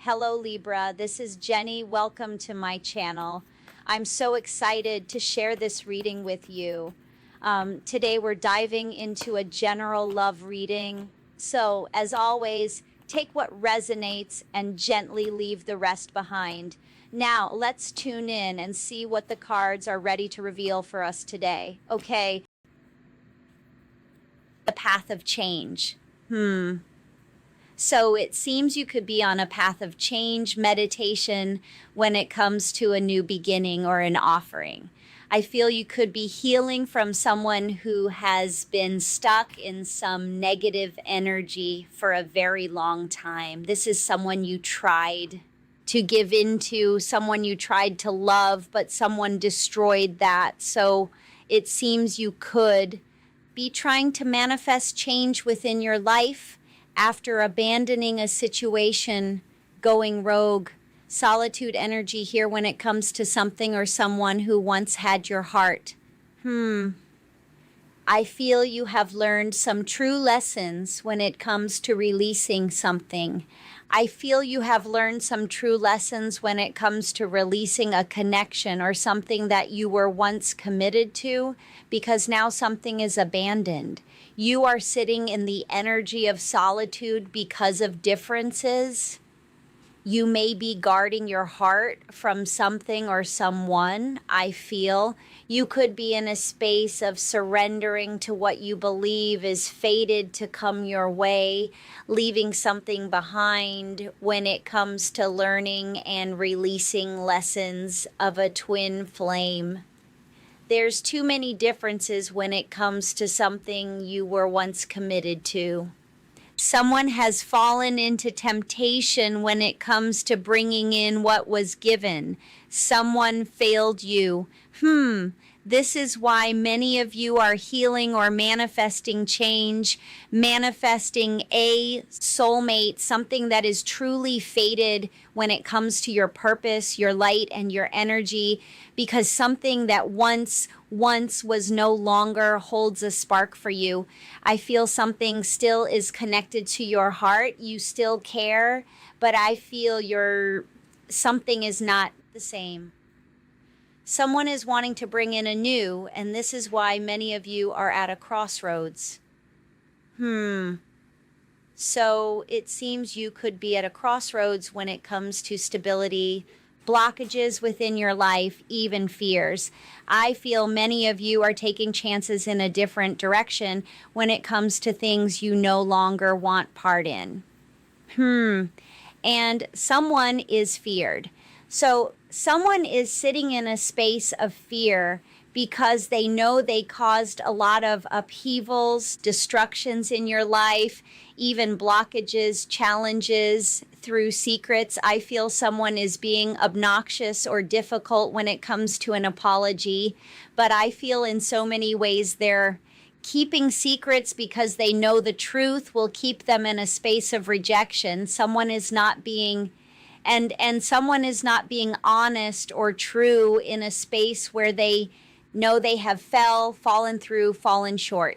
Hello Libra, this is Jenny. Welcome to my channel. I'm so excited to share this reading with you. Today we're diving into a general love reading. So as always, take what resonates and gently leave the rest behind. Now let's tune in and see what the cards are ready to reveal for us today. Okay. The path of change. So it seems you could be on a path of change, meditation, when it comes to a new beginning or an offering. I feel you could be healing from someone who has been stuck in some negative energy for a very long time. This is someone you tried to give into, someone you tried to love, but someone destroyed that. So it seems you could be trying to manifest change within your life after abandoning a situation, going rogue. Solitude energy here when it comes to something or someone who once had your heart. I feel you have learned some true lessons when it comes to releasing something. I feel you have learned some true lessons when it comes to releasing a connection or something that you were once committed to, because now something is abandoned. You are sitting in the energy of solitude because of differences. You may be guarding your heart from something or someone, I feel. You could be in a space of surrendering to what you believe is fated to come your way, leaving something behind when it comes to learning and releasing lessons of a twin flame. There's too many differences when it comes to something you were once committed to. Someone has fallen into temptation when it comes to bringing in what was given. Someone failed you. This is why many of you are healing or manifesting change, manifesting a soulmate, something that is truly fated when it comes to your purpose, your light, and your energy, because something that once was no longer holds a spark for you. I feel something still is connected to your heart. You still care, but I feel something is not the same. Someone is wanting to bring in a new, and this is why many of you are at a crossroads. So it seems you could be at a crossroads when it comes to stability, blockages within your life, even fears. I feel many of you are taking chances in a different direction when it comes to things you no longer want part in. And someone is feared. So someone is sitting in a space of fear because they know they caused a lot of upheavals, destructions in your life, even blockages, challenges through secrets. I feel someone is being obnoxious or difficult when it comes to an apology, but I feel in so many ways they're keeping secrets because they know the truth will keep them in a space of rejection. Someone is not being And someone is not being honest or true in a space where they know they have fallen short.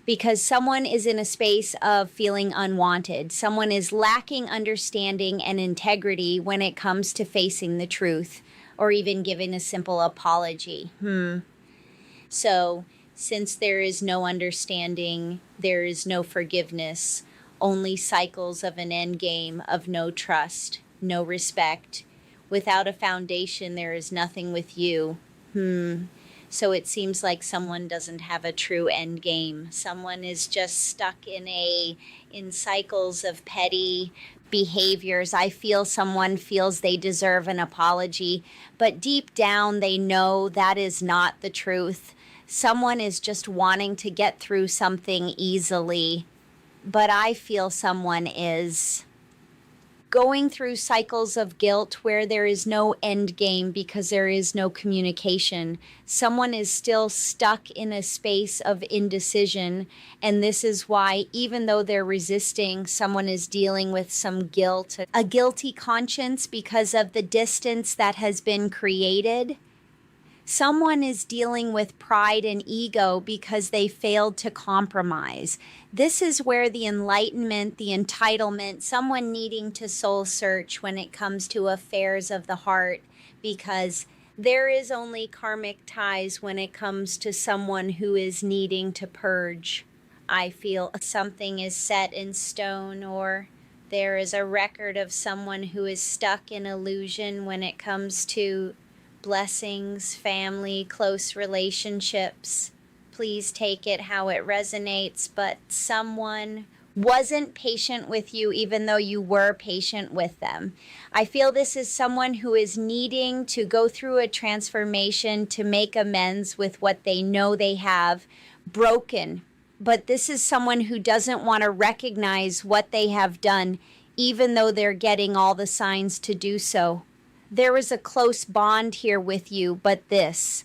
Because someone is in a space of feeling unwanted. Someone is lacking understanding and integrity when it comes to facing the truth or even giving a simple apology. So since there is no understanding, there is no forgiveness. Only cycles of an end game of no trust, no respect. Without a foundation, there is nothing with you. So it seems like someone doesn't have a true end game. Someone is just stuck in cycles of petty behaviors. I feel someone feels they deserve an apology, but deep down they know that is not the truth. Someone is just wanting to get through something easily. But I feel someone is going through cycles of guilt where there is no end game because there is no communication. Someone is still stuck in a space of indecision. And this is why, even though they're resisting, someone is dealing with some guilt, a guilty conscience because of the distance that has been created. Someone is dealing with pride and ego because they failed to compromise. This is where the enlightenment, the entitlement, someone needing to soul search when it comes to affairs of the heart, because there is only karmic ties when it comes to someone who is needing to purge. I feel something is set in stone, or there is a record of someone who is stuck in illusion when it comes to blessings, family, close relationships. Please take it how it resonates, but someone wasn't patient with you even though you were patient with them. I feel this is someone who is needing to go through a transformation to make amends with what they know they have broken. But this is someone who doesn't want to recognize what they have done, even though they're getting all the signs to do so. There was a close bond here with you, but this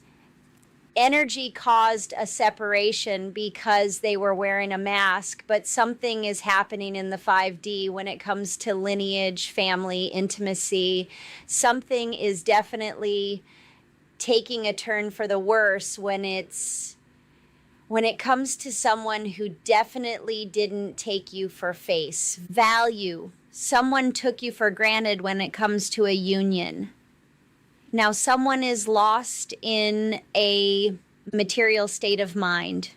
energy caused a separation because they were wearing a mask, but something is happening in the 5D when it comes to lineage, family, intimacy. Something is definitely taking a turn for the worse when it comes to someone who definitely didn't take you for face value. Someone took you for granted when it comes to a union. Now, someone is lost in a material state of mind,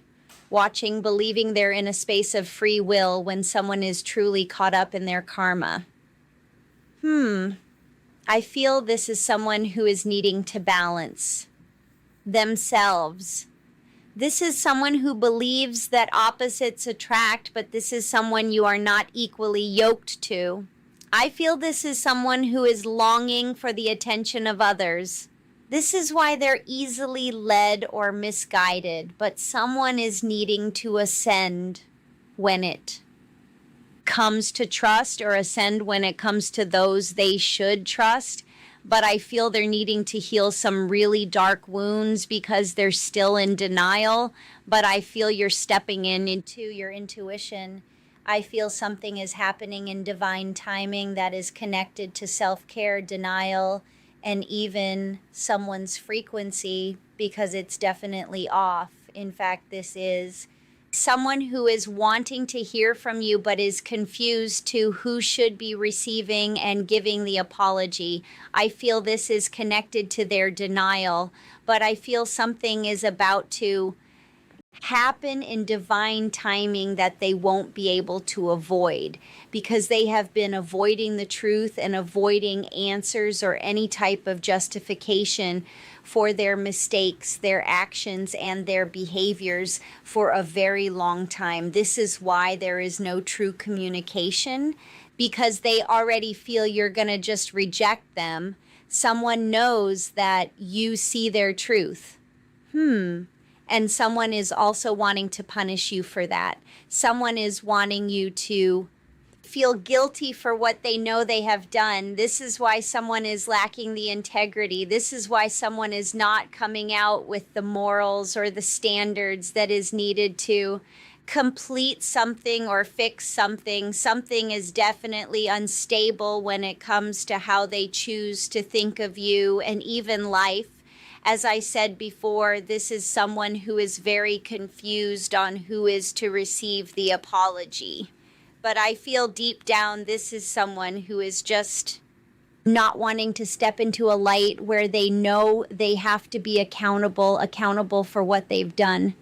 watching, believing they're in a space of free will when someone is truly caught up in their karma. I feel this is someone who is needing to balance themselves. This is someone who believes that opposites attract, but this is someone you are not equally yoked to. I feel this is someone who is longing for the attention of others. This is why they're easily led or misguided, but someone is needing to ascend when it comes to trust, or ascend when it comes to those they should trust. But I feel they're needing to heal some really dark wounds because they're still in denial. But I feel you're stepping into your intuition. I feel something is happening in divine timing that is connected to self-care, denial, and even someone's frequency, because it's definitely off. In fact, this is someone who is wanting to hear from you but is confused to who should be receiving and giving the apology. I feel this is connected to their denial, but I feel something is about to happen in divine timing that they won't be able to avoid, because they have been avoiding the truth and avoiding answers or any type of justification for their mistakes, their actions, and their behaviors for a very long time. This is why there is no true communication, because they already feel you're going to just reject them. Someone knows that you see their truth. And someone is also wanting to punish you for that. Someone is wanting you to feel guilty for what they know they have done. This is why someone is lacking the integrity. This is why someone is not coming out with the morals or the standards that is needed to complete something or fix something. Something is definitely unstable when it comes to how they choose to think of you and even life. As I said before, this is someone who is very confused on who is to receive the apology. But I feel deep down this is someone who is just not wanting to step into a light where they know they have to be accountable for what they've done.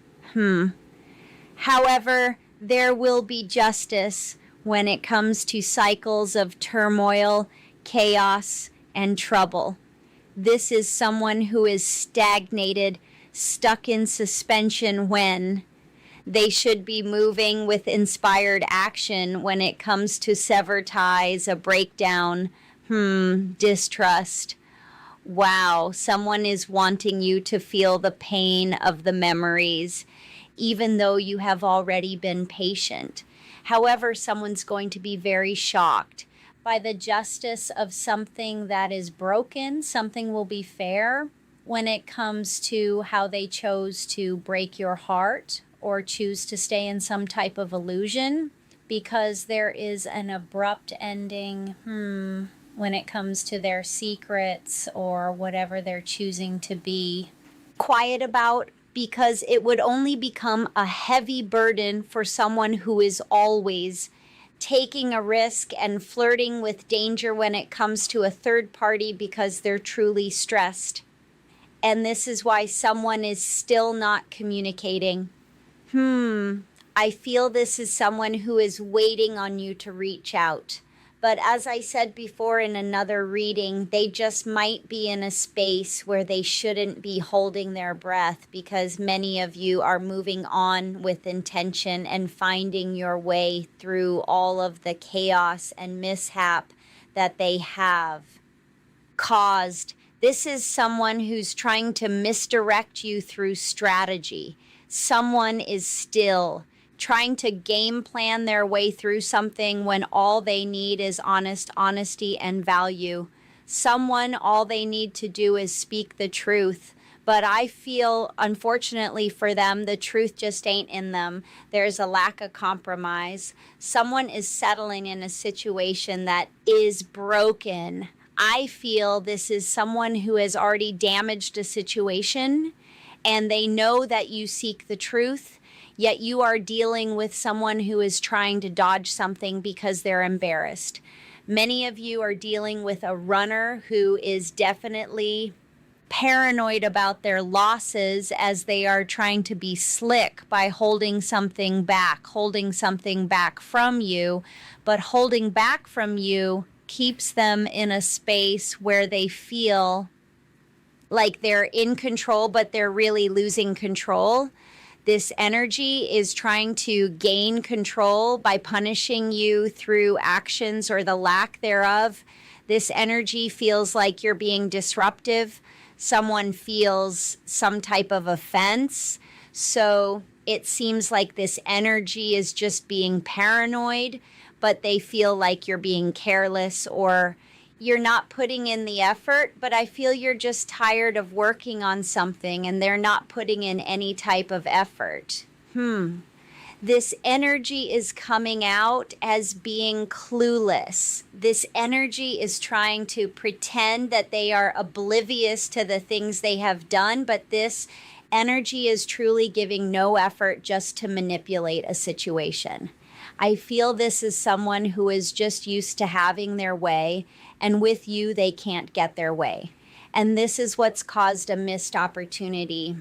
However, there will be justice when it comes to cycles of turmoil, chaos, and trouble. This is someone who is stagnated, stuck in suspension when they should be moving with inspired action when it comes to sever ties, a breakdown, distrust. Wow, someone is wanting you to feel the pain of the memories, even though you have already been patient. However, someone's going to be very shocked by the justice of something that is broken. Something will be fair when it comes to how they chose to break your heart or choose to stay in some type of illusion, because there is an abrupt ending when it comes to their secrets or whatever they're choosing to be. quiet about, because it would only become a heavy burden for someone who is always taking a risk and flirting with danger when it comes to a third party because they're truly stressed. And this is why someone is still not communicating. I feel this is someone who is waiting on you to reach out. But as I said before in another reading, they just might be in a space where they shouldn't be holding their breath, because many of you are moving on with intention and finding your way through all of the chaos and mishap that they have caused. This is someone who's trying to misdirect you through strategy. Someone is still trying to game plan their way through something when all they need is honesty and value. Someone, all they need to do is speak the truth. But I feel, unfortunately for them, the truth just ain't in them. There's a lack of compromise. Someone is settling in a situation that is broken. I feel this is someone who has already damaged a situation, and they know that you seek the truth, yet you are dealing with someone who is trying to dodge something because they're embarrassed. Many of you are dealing with a runner who is definitely paranoid about their losses, as they are trying to be slick by holding something back from you. But holding back from you keeps them in a space where they feel like they're in control, but they're really losing control. This energy is trying to gain control by punishing you through actions or the lack thereof. This energy feels like you're being disruptive. Someone feels some type of offense. So it seems like this energy is just being paranoid, but they feel like you're being careless or you're not putting in the effort. But I feel you're just tired of working on something and they're not putting in any type of effort. This energy is coming out as being clueless. This energy is trying to pretend that they are oblivious to the things they have done, but this energy is truly giving no effort just to manipulate a situation. I feel this is someone who is just used to having their way, and with you, they can't get their way. And this is what's caused a missed opportunity,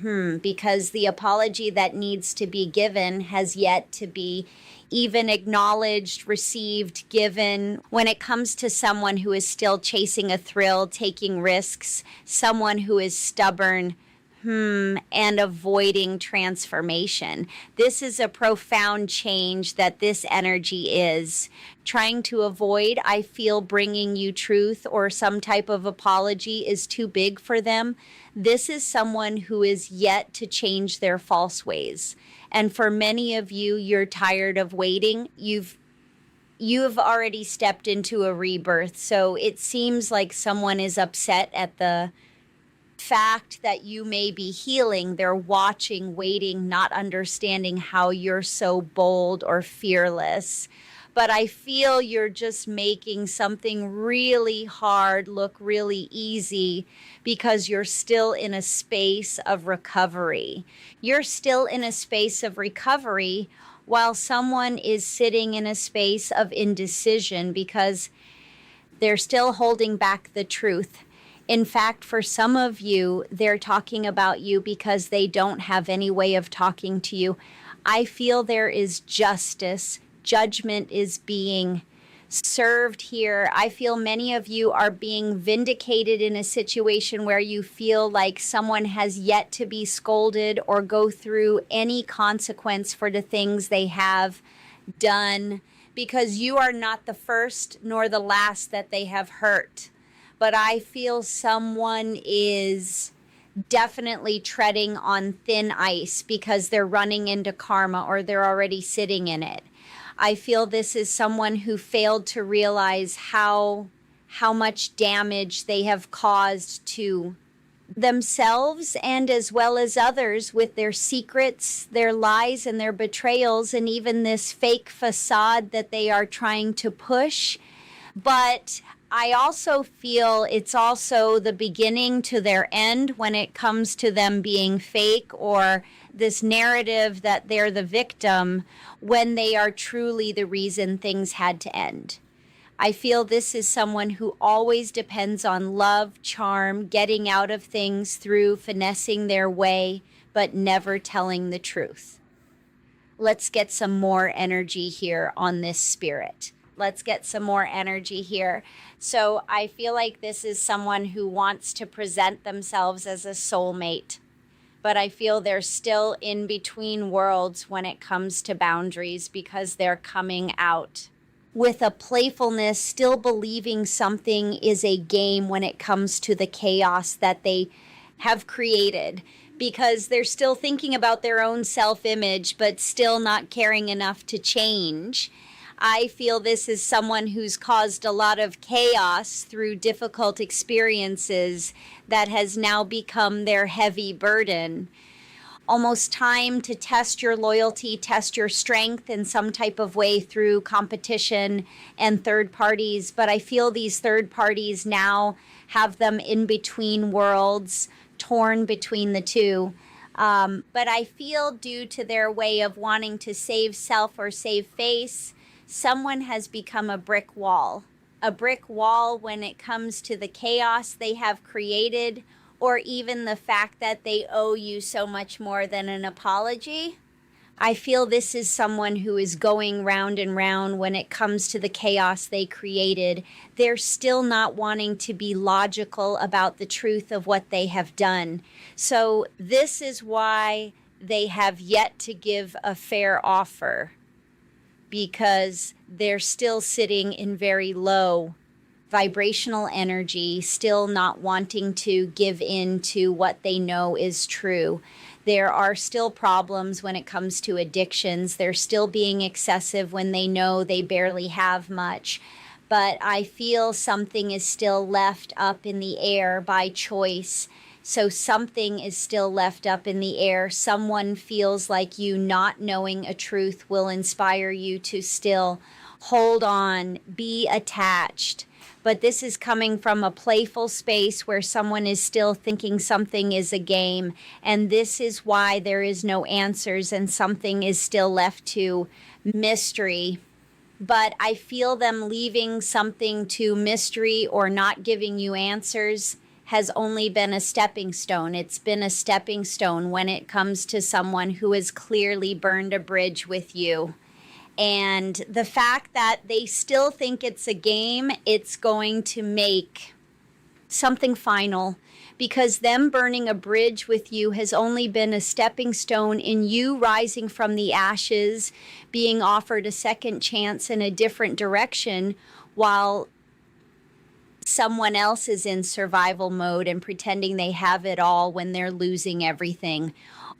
because the apology that needs to be given has yet to be even acknowledged, received, given. When it comes to someone who is still chasing a thrill, taking risks, someone who is stubborn, and avoiding transformation. This is a profound change that this energy is trying to avoid. I feel bringing you truth or some type of apology is too big for them. This is someone who is yet to change their false ways. And for many of you, you're tired of waiting. You have already stepped into a rebirth. So it seems like someone is upset at the fact that you may be healing. They're watching, waiting, not understanding how you're so bold or fearless. But I feel you're just making something really hard look really easy because you're still in a space of recovery. You're still in a space of recovery while someone is sitting in a space of indecision because they're still holding back the truth. In fact, for some of you, they're talking about you because they don't have any way of talking to you. I feel there is justice. Judgment is being served here. I feel many of you are being vindicated in a situation where you feel like someone has yet to be scolded or go through any consequence for the things they have done, because you are not the first nor the last that they have hurt. But I feel someone is definitely treading on thin ice because they're running into karma or they're already sitting in it. I feel this is someone who failed to realize how much damage they have caused to themselves and as well as others with their secrets, their lies, and their betrayals, and even this fake facade that they are trying to push. But I also feel it's also the beginning to their end when it comes to them being fake or this narrative that they're the victim when they are truly the reason things had to end. I feel this is someone who always depends on love, charm, getting out of things through finessing their way, but never telling the truth. Let's get some more energy here on this spirit. Let's get some more energy here. So I feel like this is someone who wants to present themselves as a soulmate, but I feel they're still in between worlds when it comes to boundaries because they're coming out with a playfulness, still believing something is a game when it comes to the chaos that they have created, because they're still thinking about their own self-image, but still not caring enough to change. I feel this is someone who's caused a lot of chaos through difficult experiences that has now become their heavy burden. Almost time to test your loyalty, test your strength in some type of way through competition and third parties. But I feel these third parties now have them in between worlds, torn between the two. But I feel due to their way of wanting to save self or save face, someone has become a brick wall. A brick wall when it comes to the chaos they have created, or even the fact that they owe you so much more than an apology. I feel this is someone who is going round and round when it comes to the chaos they created. They're still not wanting to be logical about the truth of what they have done. So this is why they have yet to give a fair offer, because they're still sitting in very low vibrational energy, still not wanting to give in to what they know is true. There are still problems when it comes to addictions. They're still being excessive when they know they barely have much. But I feel something is still left up in the air by choice. So something is still left up in the air. Someone feels like you not knowing a truth will inspire you to still hold on, be attached. But this is coming from a playful space where someone is still thinking something is a game. And this is why there is no answers and something is still left to mystery. But I feel them leaving something to mystery or not giving you answers has only been a stepping stone. It's been a stepping stone when it comes to someone who has clearly burned a bridge with you. And the fact that they still think it's a game, it's going to make something final, because them burning a bridge with you has only been a stepping stone in you rising from the ashes, being offered a second chance in a different direction, while someone else is in survival mode and pretending they have it all when they're losing everything,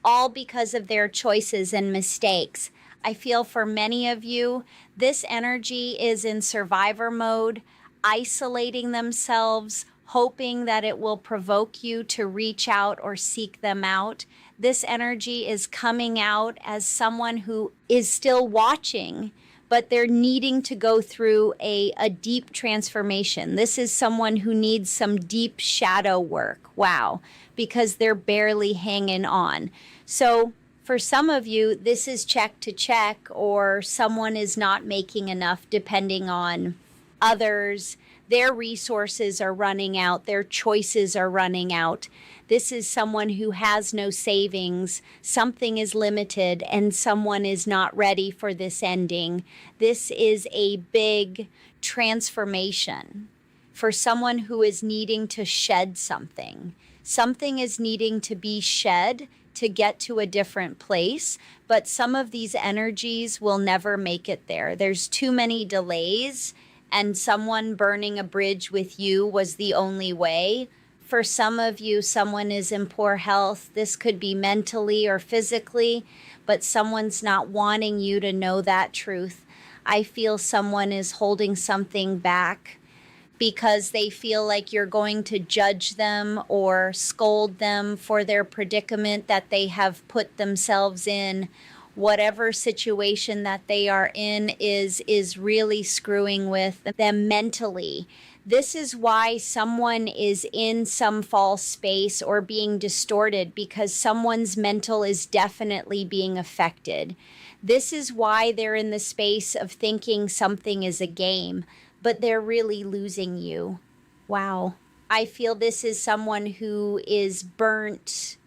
all because of their choices and mistakes. I feel for many of you, this energy is in survivor mode, isolating themselves, hoping that it will provoke you to reach out or seek them out. This energy is coming out as someone who is still watching, but they're needing to go through a deep transformation. This is someone who needs some deep shadow work. Wow, because they're barely hanging on. So for some of you, this is check to check, or someone is not making enough depending on others. Their resources are running out. Their choices are running out. This is someone who has no savings. Something is limited and someone is not ready for this ending. This is a big transformation for someone who is needing to shed something. Something is needing to be shed to get to a different place, but some of these energies will never make it there. There's too many delays, and someone burning a bridge with you was the only way. For some of you, someone is in poor health. This could be mentally or physically, but someone's not wanting you to know that truth. I feel someone is holding something back because they feel like you're going to judge them or scold them for their predicament that they have put themselves in, whatever situation that they are in is really screwing with them mentally. This is why someone is in some false space or being distorted, because someone's mental is definitely being affected. This is why they're in the space of thinking something is a game, but they're really losing you. Wow. I feel this is someone who is burnt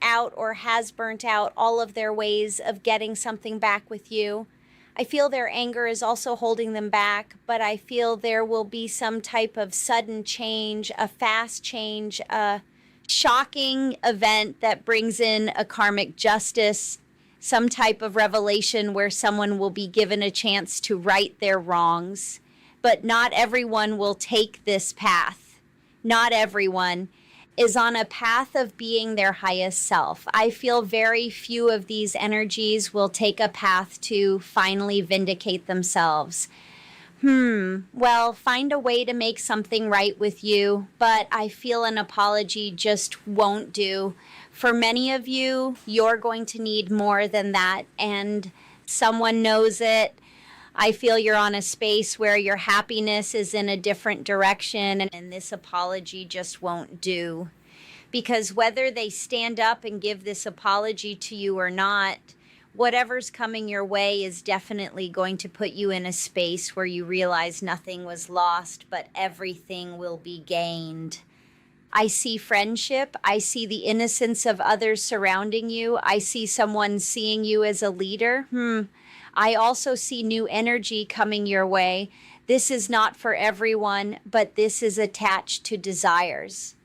out or has burnt out all of their ways of getting something back with you. I feel their anger is also holding them back, but I feel there will be some type of sudden change, a fast change, a shocking event that brings in a karmic justice, some type of revelation where someone will be given a chance to right their wrongs. But not everyone will take this path. Not everyone is on a path of being their highest self. I feel very few of these energies will take a path to finally vindicate themselves. Well, find a way to make something right with you, but I feel an apology just won't do. For many of you, you're going to need more than that, and someone knows it. I feel you're on a space where your happiness is in a different direction, and this apology just won't do. Because whether they stand up and give this apology to you or not, whatever's coming your way is definitely going to put you in a space where you realize nothing was lost, but everything will be gained. I see friendship. I see the innocence of others surrounding you. I see someone seeing you as a leader. I also see new energy coming your way. This is not for everyone, but this is attached to desires.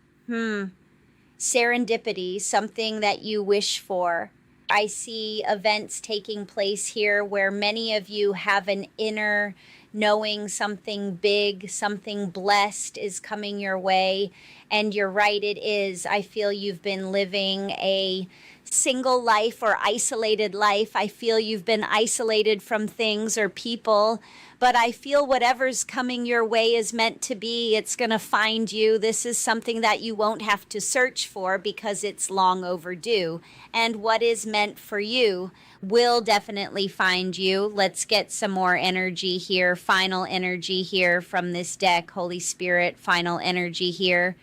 Serendipity, something that you wish for. I see events taking place here where many of you have an inner knowing something big, something blessed is coming your way. And you're right, it is. I feel you've been living a single life or isolated life. I feel you've been isolated from things or people, but I feel whatever's coming your way is meant to be. It's going to find you. This is something that you won't have to search for because it's long overdue. And what is meant for you will definitely find you. Let's get some more energy here. Final energy here from this deck. Holy Spirit, final energy here.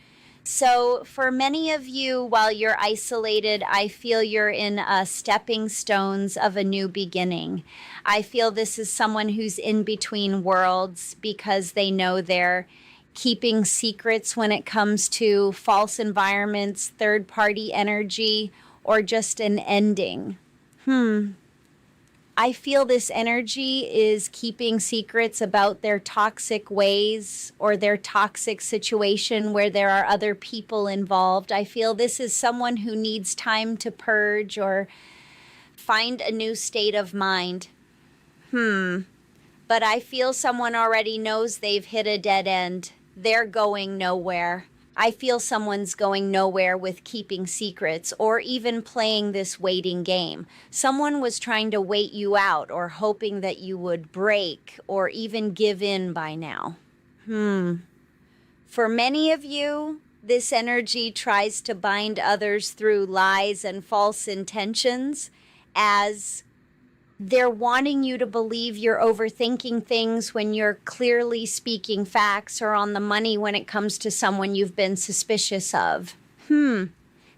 So for many of you, while you're isolated, I feel you're in stepping stones of a new beginning. I feel this is someone who's in between worlds because they know they're keeping secrets when it comes to false environments, third-party energy, or just an ending. I feel this energy is keeping secrets about their toxic ways or their toxic situation where there are other people involved. I feel this is someone who needs time to purge or find a new state of mind. But I feel someone already knows they've hit a dead end. They're going nowhere. I feel someone's going nowhere with keeping secrets or even playing this waiting game. Someone was trying to wait you out or hoping that you would break or even give in by now. For many of you, this energy tries to bind others through lies and false intentions as they're wanting you to believe you're overthinking things when you're clearly speaking facts or on the money when it comes to someone you've been suspicious of.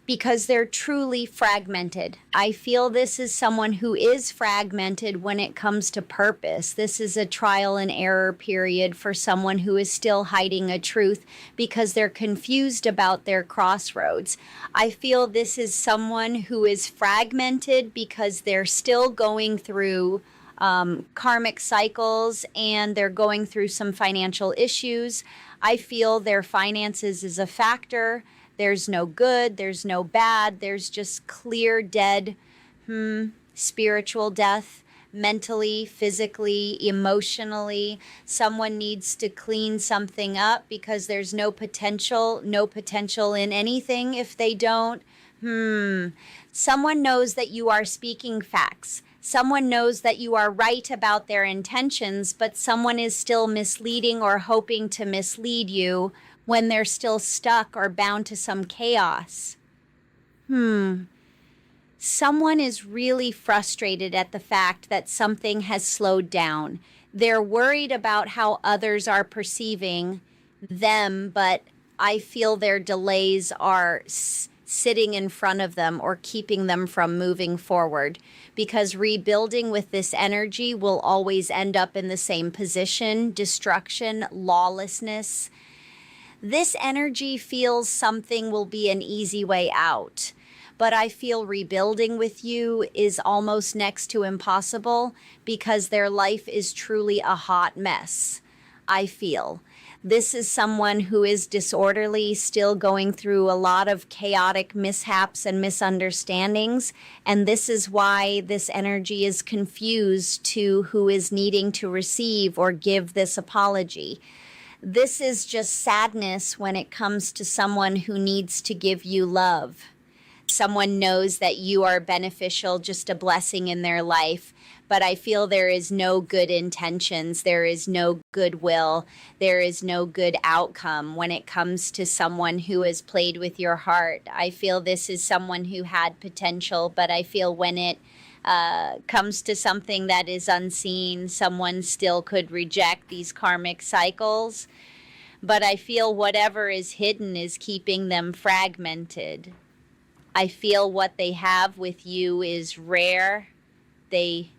Because they're truly fragmented. I feel this is someone who is fragmented when it comes to purpose. This is a trial and error period for someone who is still hiding a truth because they're confused about their crossroads. I feel this is someone who is fragmented because they're still going through karmic cycles and they're going through some financial issues. I feel their finances is a factor. There's no good, there's no bad, there's just clear dead, spiritual death, mentally, physically, emotionally. Someone needs to clean something up because there's no potential in anything if they don't. Someone knows that you are speaking facts. Someone knows that you are right about their intentions, but someone is still misleading or hoping to mislead you when they're still stuck or bound to some chaos. Someone is really frustrated at the fact that something has slowed down. They're worried about how others are perceiving them, but I feel their delays are sitting in front of them or keeping them from moving forward, because rebuilding with this energy will always end up in the same position: destruction, lawlessness. This energy feels something will be an easy way out, but I feel rebuilding with you is almost next to impossible because their life is truly a hot mess. I feel this is someone who is disorderly, still going through a lot of chaotic mishaps and misunderstandings, and this is why this energy is confused to who is needing to receive or give this apology. This is just sadness when it comes to someone who needs to give you love. Someone knows that you are beneficial, just a blessing in their life, but I feel there is no good intentions, there is no goodwill, there is no good outcome when it comes to someone who has played with your heart. I feel this is someone who had potential, but I feel when it comes to something that is unseen, someone still could reject these karmic cycles. But I feel whatever is hidden is keeping them fragmented. I feel what they have with you is rare. They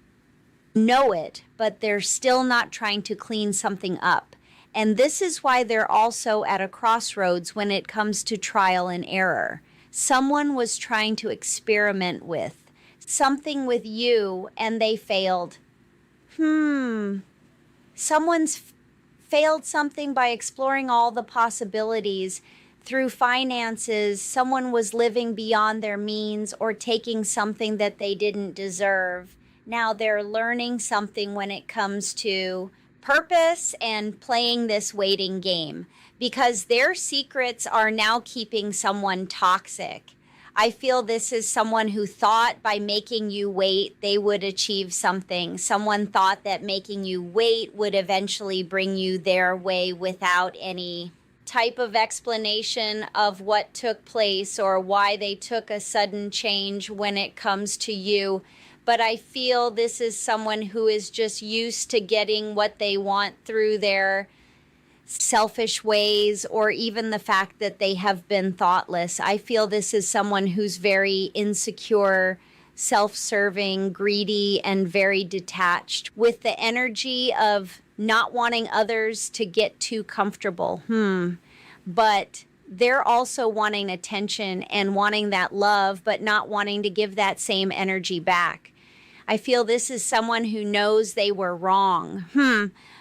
know it, but they're still not trying to clean something up. And this is why they're also at a crossroads when it comes to trial and error. Someone was trying to experiment with something with you and they failed. Someone's failed something by exploring all the possibilities. Through finances, someone was living beyond their means or taking something that they didn't deserve. Now they're learning something when it comes to purpose and playing this waiting game, because their secrets are now keeping someone toxic. I feel this is someone who thought by making you wait, they would achieve something. Someone thought that making you wait would eventually bring you their way without any type of explanation of what took place or why they took a sudden change when it comes to you. But I feel this is someone who is just used to getting what they want through their selfish ways, or even the fact that they have been thoughtless. I feel this is someone who's very insecure, self-serving, greedy, and very detached, with the energy of not wanting others to get too comfortable. But they're also wanting attention and wanting that love, but not wanting to give that same energy back. I feel this is someone who knows they were wrong.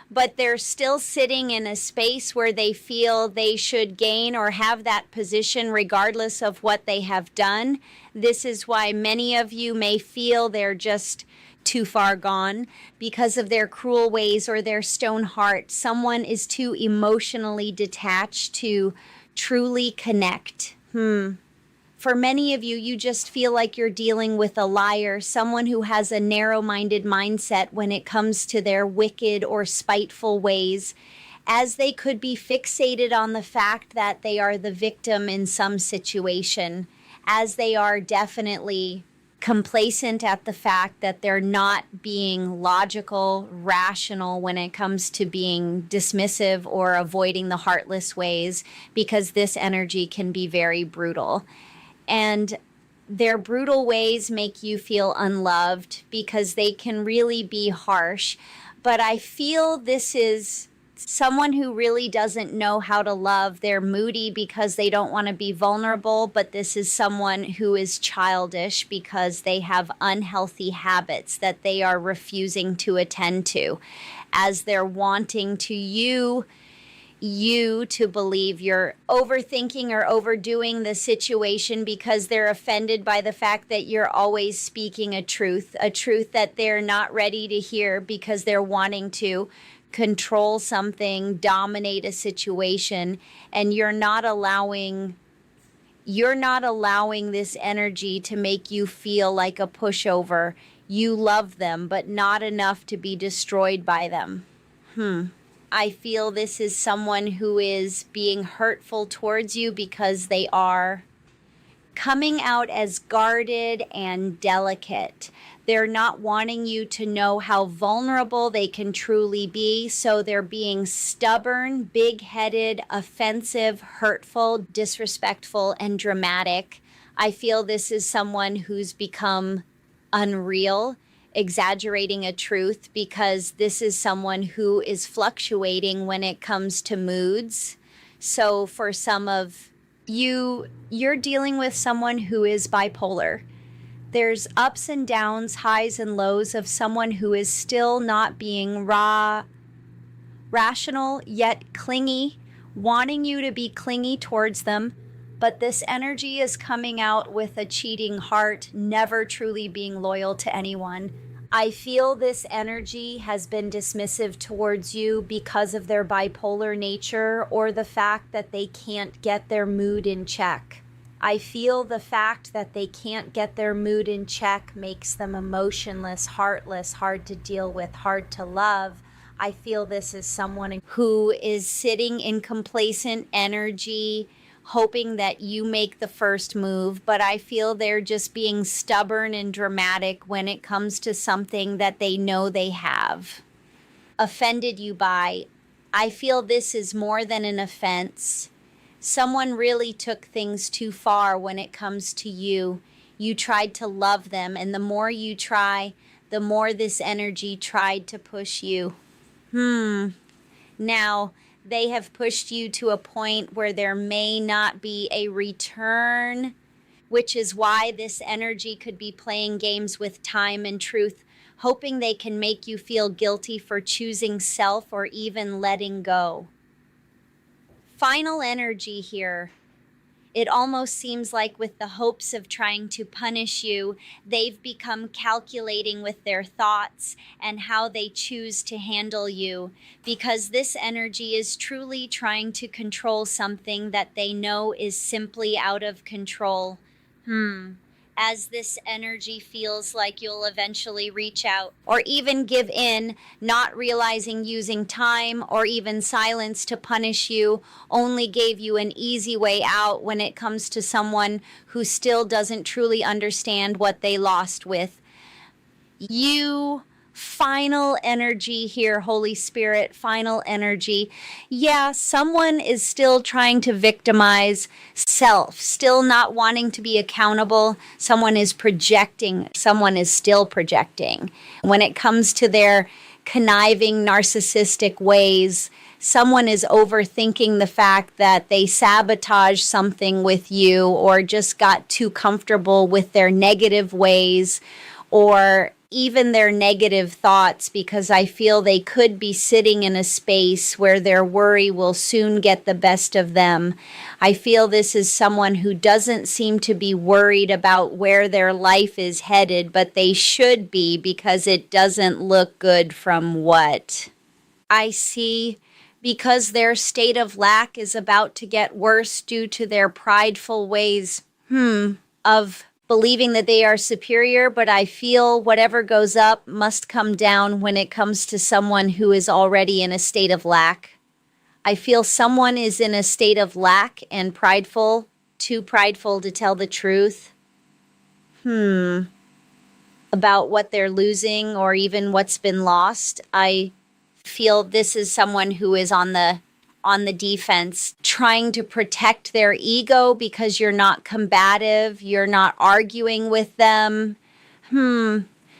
But they're still sitting in a space where they feel they should gain or have that position regardless of what they have done. This is why many of you may feel they're just too far gone because of their cruel ways or their stone heart. Someone is too emotionally detached to truly connect. For many of you, you just feel like you're dealing with a liar, someone who has a narrow-minded mindset when it comes to their wicked or spiteful ways, as they could be fixated on the fact that they are the victim in some situation, as they are definitely complacent at the fact that they're not being logical, rational when it comes to being dismissive or avoiding the heartless ways, because this energy can be very brutal. And their brutal ways make you feel unloved because they can really be harsh. But I feel this is someone who really doesn't know how to love. They're moody because they don't want to be vulnerable, but this is someone who is childish because they have unhealthy habits that they are refusing to attend to, as they're wanting to you to believe you're overthinking or overdoing the situation, because they're offended by the fact that you're always speaking a truth that they're not ready to hear, because they're wanting to control something, dominate a situation, and you're not allowing this energy to make you feel like a pushover. You love them, but not enough to be destroyed by them. I feel this is someone who is being hurtful towards you because they are coming out as guarded and delicate. They're not wanting you to know how vulnerable they can truly be, so they're being stubborn, big-headed, offensive, hurtful, disrespectful, and dramatic. I feel this is someone who's become unreal, exaggerating a truth, because this is someone who is fluctuating when it comes to moods. So for some of you, you're dealing with someone who is bipolar. There's ups and downs, highs and lows of someone who is still not being rational, yet clingy, wanting you to be clingy towards them. But this energy is coming out with a cheating heart, never truly being loyal to anyone. I feel this energy has been dismissive towards you because of their bipolar nature or the fact that they can't get their mood in check. I feel the fact that they can't get their mood in check makes them emotionless, heartless, hard to deal with, hard to love. I feel this is someone who is sitting in complacent energy, hoping that you make the first move, but I feel they're just being stubborn and dramatic when it comes to something that they know they have offended you by. I feel this is more than an offense. Someone really took things too far when it comes to you. You tried to love them, and the more you try, the more this energy tried to push you. Now, they have pushed you to a point where there may not be a return, which is why this energy could be playing games with time and truth, hoping they can make you feel guilty for choosing self or even letting go. Final energy here. It almost seems like with the hopes of trying to punish you, they've become calculating with their thoughts and how they choose to handle you, because this energy is truly trying to control something that they know is simply out of control. As this energy feels like you'll eventually reach out or even give in, not realizing using time or even silence to punish you only gave you an easy way out when it comes to someone who still doesn't truly understand what they lost with you. Final energy here, Holy Spirit, final energy. Yeah, someone is still trying to victimize self, still not wanting to be accountable. Someone is projecting. Someone is still projecting. When it comes to their conniving, narcissistic ways, someone is overthinking the fact that they sabotaged something with you or just got too comfortable with their negative ways or even their negative thoughts, because I feel they could be sitting in a space where their worry will soon get the best of them. I feel this is someone who doesn't seem to be worried about where their life is headed, but they should be, because it doesn't look good from what I see, because their state of lack is about to get worse due to their prideful ways of believing that they are superior, but I feel whatever goes up must come down when it comes to someone who is already in a state of lack. I feel someone is in a state of lack and prideful, too prideful to tell the truth. About what they're losing or even what's been lost. I feel this is someone who is on the defense, trying to protect their ego because you're not combative, you're not arguing with them.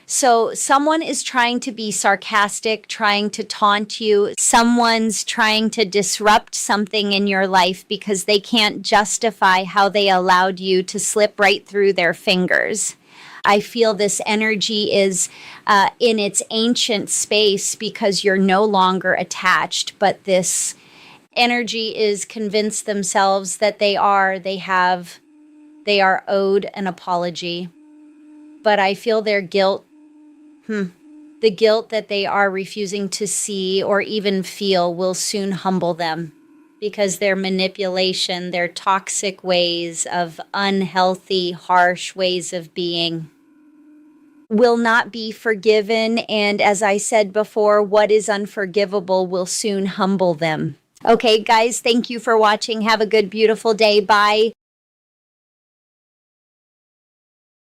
So someone is trying to be sarcastic, trying to taunt you. Someone's trying to disrupt something in your life because they can't justify how they allowed you to slip right through their fingers. I feel this energy is in its ancient space because you're no longer attached, but this energy is convinced themselves that they are owed an apology. But I feel their guilt, the guilt that they are refusing to see or even feel will soon humble them, because their manipulation, their toxic ways of unhealthy, harsh ways of being will not be forgiven. And as I said before, what is unforgivable will soon humble them. Okay, guys, thank you for watching. Have a good, beautiful day. Bye.